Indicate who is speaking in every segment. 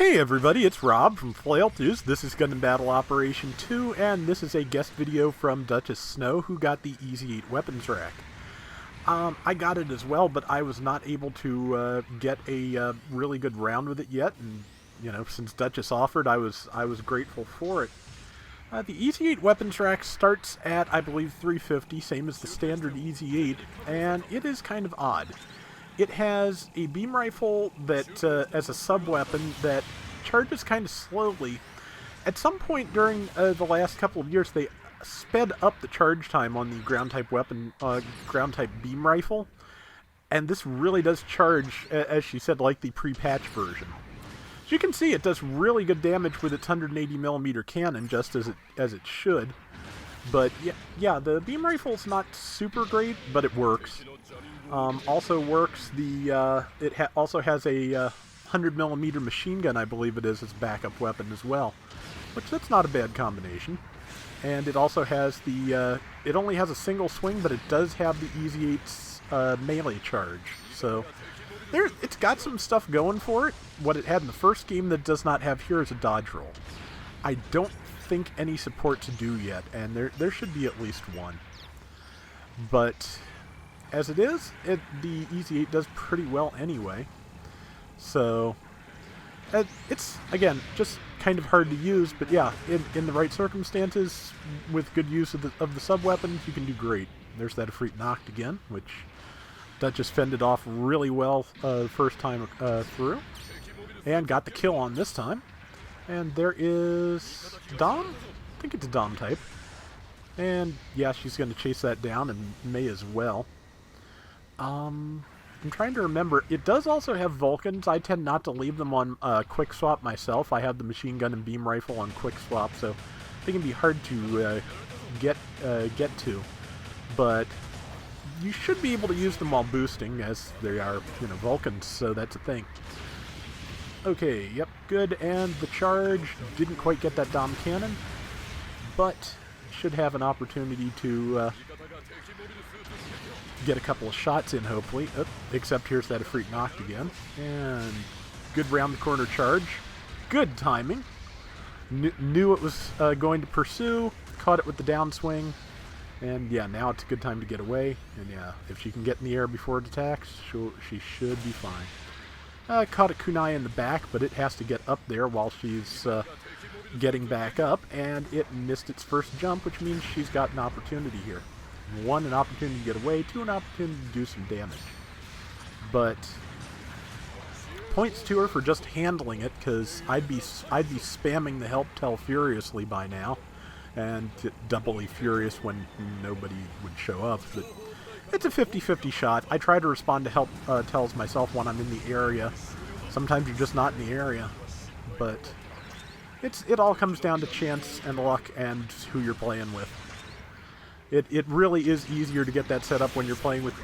Speaker 1: Hey everybody, it's Rob from Flailthroughs. This is Gundam Battle Operation 2, and this is a guest video from Duchess Snow, who got the Ez8 weapons rack. I got it as well, but I was not able to get a really good round with it yet, and since Duchess offered, I was grateful for it. The Ez8 weapons rack starts at, I believe, 350, same as the standard Ez8, and it is kind of odd. It has a beam rifle that, as a sub-weapon, that charges kind of slowly. At some point during the last couple of years, they sped up the charge time on the ground-type weapon, ground-type beam rifle, and this really does charge, as she said, like the pre-patch version. As you can see, it does really good damage with its 180mm cannon, just as it should. But yeah, the beam rifle's not super great, but it works. Also works. It also has a 100mm machine gun, I believe it is, as backup weapon as well, which that's not a bad combination. And it also has the it only has a single swing, but it does have the Ez8's melee charge. So it's got some stuff going for it. What it had in the first game that it does not have here is a dodge roll. I don't think any support to do yet, and there should be at least one. But as it is, the Ez8 does pretty well anyway. So it's, again, just kind of hard to use, but yeah, in the right circumstances, with good use of the sub-weapons, you can do great. There's that Ifrit knocked again, which Duchess fended off really well first time through, and got the kill on this time. And there is Dom? I think it's a Dom type. And yeah, she's going to chase that down, and May as well. I'm trying to remember. It does also have Vulcans. I tend not to leave them on quick swap myself. I have the machine gun and beam rifle on quick swap, so they can be hard to get to. But you should be able to use them while boosting, as they are, Vulcans, so that's a thing. Okay, yep, good, and the charge didn't quite get that Dom cannon, but should have an opportunity to get a couple of shots in, hopefully. Except here's that Ifrit knocked again, and good round the corner charge. Good timing. Knew it was going to pursue, caught it with the downswing, and yeah, now it's a good time to get away, and yeah, if she can get in the air before it attacks, she should be fine. Caught a kunai in the back, but it has to get up there while she's getting back up, and it missed its first jump, which means she's got an opportunity here. 1, an opportunity to get away, 2, an opportunity to do some damage. But points to her for just handling it, because I'd be spamming the help tell furiously by now, and doubly furious when nobody would show up. But it's a 50-50 shot. I try to respond to help tells myself when I'm in the area. Sometimes you're just not in the area. But it all comes down to chance and luck and who you're playing with. It really is easier to get that set up when you're playing with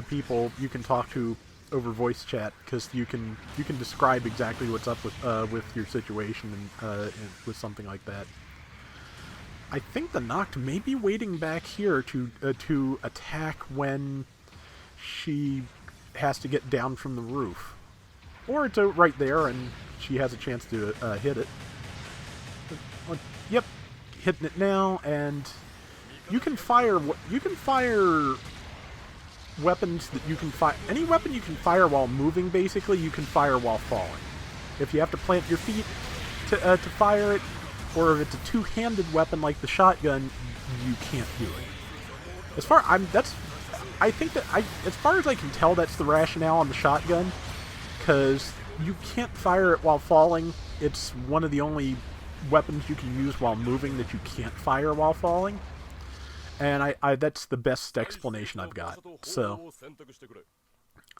Speaker 1: people you can talk to over voice chat, because you can describe exactly what's up with your situation and with something like that. I think the knocked may be waiting back here to attack when she has to get down from the roof, or it's right there and she has a chance to hit it. Yep, hitting it now, and you can fire weapons that you can fire. Any weapon you can fire while moving, basically, you can fire while falling. If you have to plant your feet to fire it, or if it's a two-handed weapon like the shotgun, you can't do it. As far as I can tell, that's the rationale on the shotgun, because you can't fire it while falling. It's one of the only weapons you can use while moving that you can't fire while falling. And that's the best explanation I've got. So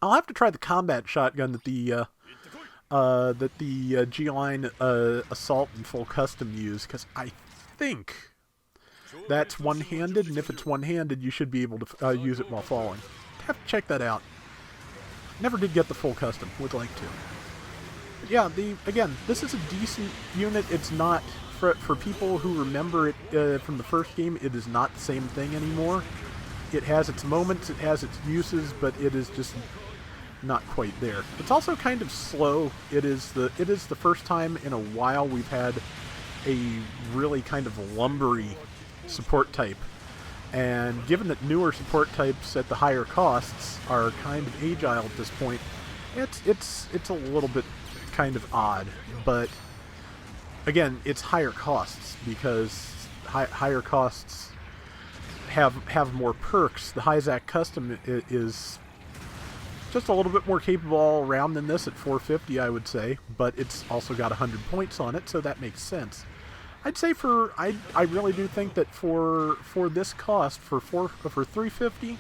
Speaker 1: I'll have to try the combat shotgun that the G-Line Assault and Full Custom use, because I think that's one-handed, and if it's one-handed, you should be able to use it while falling. Have to check that out. Never did get the Full Custom. Would like to. But yeah, again, this is a decent unit. It's not, for people who remember it from the first game, it is not the same thing anymore. It has its moments, it has its uses, but it is just not quite there. It's also kind of slow. It is the first time in a while we've had a really kind of lumbery support type. And given that newer support types at the higher costs are kind of agile at this point, it's a little bit kind of odd. But again, it's higher costs because higher costs have more perks. The Hyzak Custom is just a little bit more capable all around than this at 450, I would say, but it's also got 100 points on it, so that makes sense. I'd say I really do think that for this cost, for 350,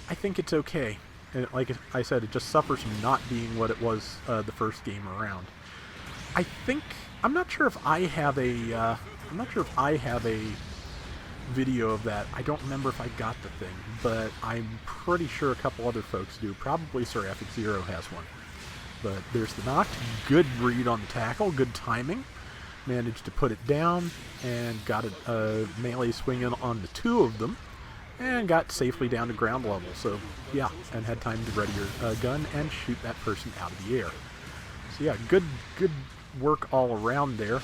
Speaker 1: I think it's okay. And like I said, it just suffers from not being what it was the first game around. I'm not sure if I have a video of that. I don't remember if I got the thing, but I'm pretty sure a couple other folks do. Probably Seraphic Zero has one. But there's the knocked. Good read on the tackle. Good timing. Managed to put it down and got a melee swing in on the two of them and got safely down to ground level. So yeah, and had time to ready your gun and shoot that person out of the air. So yeah, good work all around there.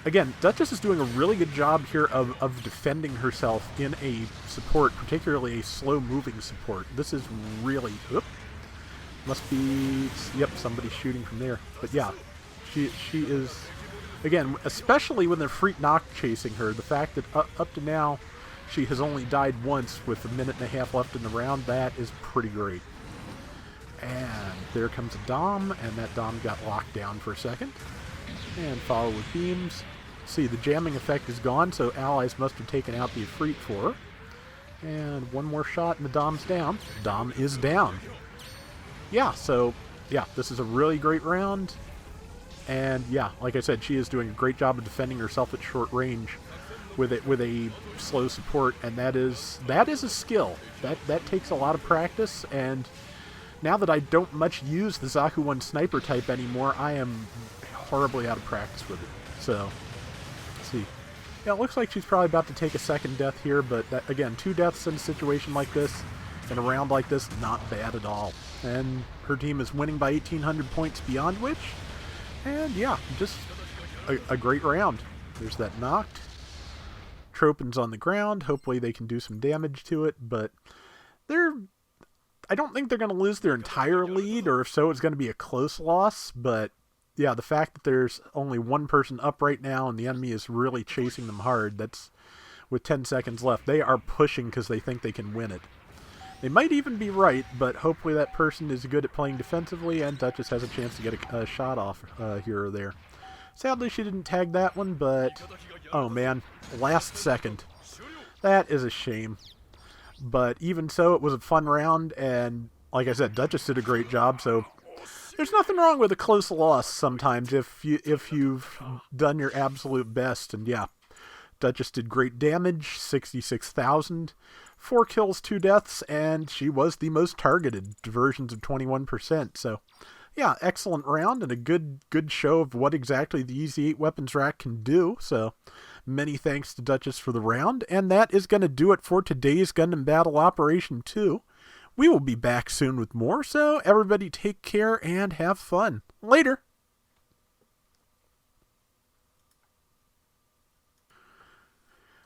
Speaker 1: Again, Duchess is doing a really good job here of defending herself in a support, particularly a slow-moving support. This is really... must be... Yep, somebody's shooting from there. But yeah, she is... Again, especially when they're freak knock chasing her, the fact that up to now she has only died once with a minute and a half left in the round, that is pretty great. And there comes a Dom, and that Dom got locked down for a second. And follow with beams. See, the jamming effect is gone, so allies must have taken out the Ifrit for her. And one more shot, and the Dom's down. Dom is down. Yeah, so, yeah, this is a really great round. And, yeah, like I said, she is doing a great job of defending herself at short range with a slow support, and that is a skill. That takes a lot of practice, and now that I don't much use the Zaku 1 sniper type anymore, I am horribly out of practice with it. So, let's see. Yeah, it looks like she's probably about to take a second death here, but that, again, 2 deaths in a situation like this, in a round like this, not bad at all. And her team is winning by 1,800 points beyond which, and yeah, just a great round. There's that knocked. Tropin's on the ground. Hopefully they can do some damage to it, but I don't think they're going to lose their entire lead, or if so, it's going to be a close loss, but yeah, the fact that there's only one person up right now and the enemy is really chasing them hard, that's with 10 seconds left. They are pushing because they think they can win it. They might even be right, but hopefully that person is good at playing defensively, and Duchess has a chance to get a shot off here or there. Sadly, she didn't tag that one, but... Oh, man. Last second. That is a shame. But even so, it was a fun round, and like I said, Duchess did a great job, so... There's nothing wrong with a close loss sometimes if you've done your absolute best, and yeah. Duchess did great damage, 66,000. 4 kills, 2 deaths, and she was the most targeted, diversions of 21%. So, yeah, excellent round and a good show of what exactly the Ez8 weapons rack can do. So, many thanks to Duchess for the round, and that is going to do it for today's Gundam Battle Operation 2. We will be back soon with more, so everybody take care and have fun. Later!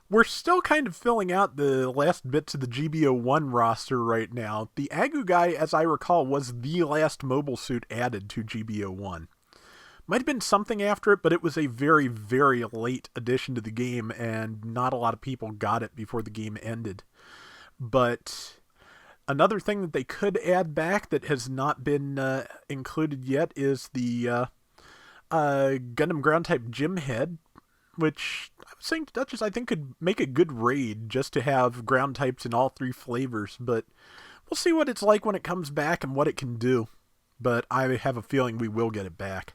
Speaker 1: We're still kind of filling out the last bits of the GBO1 roster right now. The Agu guy, as I recall, was the last mobile suit added to GBO1. Might have been something after it, but it was a very, very late addition to the game, and not a lot of people got it before the game ended. But another thing that they could add back that has not been included yet is the Gundam Ground-type Gym Head, which I was saying to Duchess I think could make a good raid just to have ground types in all 3 flavors, but we'll see what it's like when it comes back and what it can do. But I have a feeling we will get it back.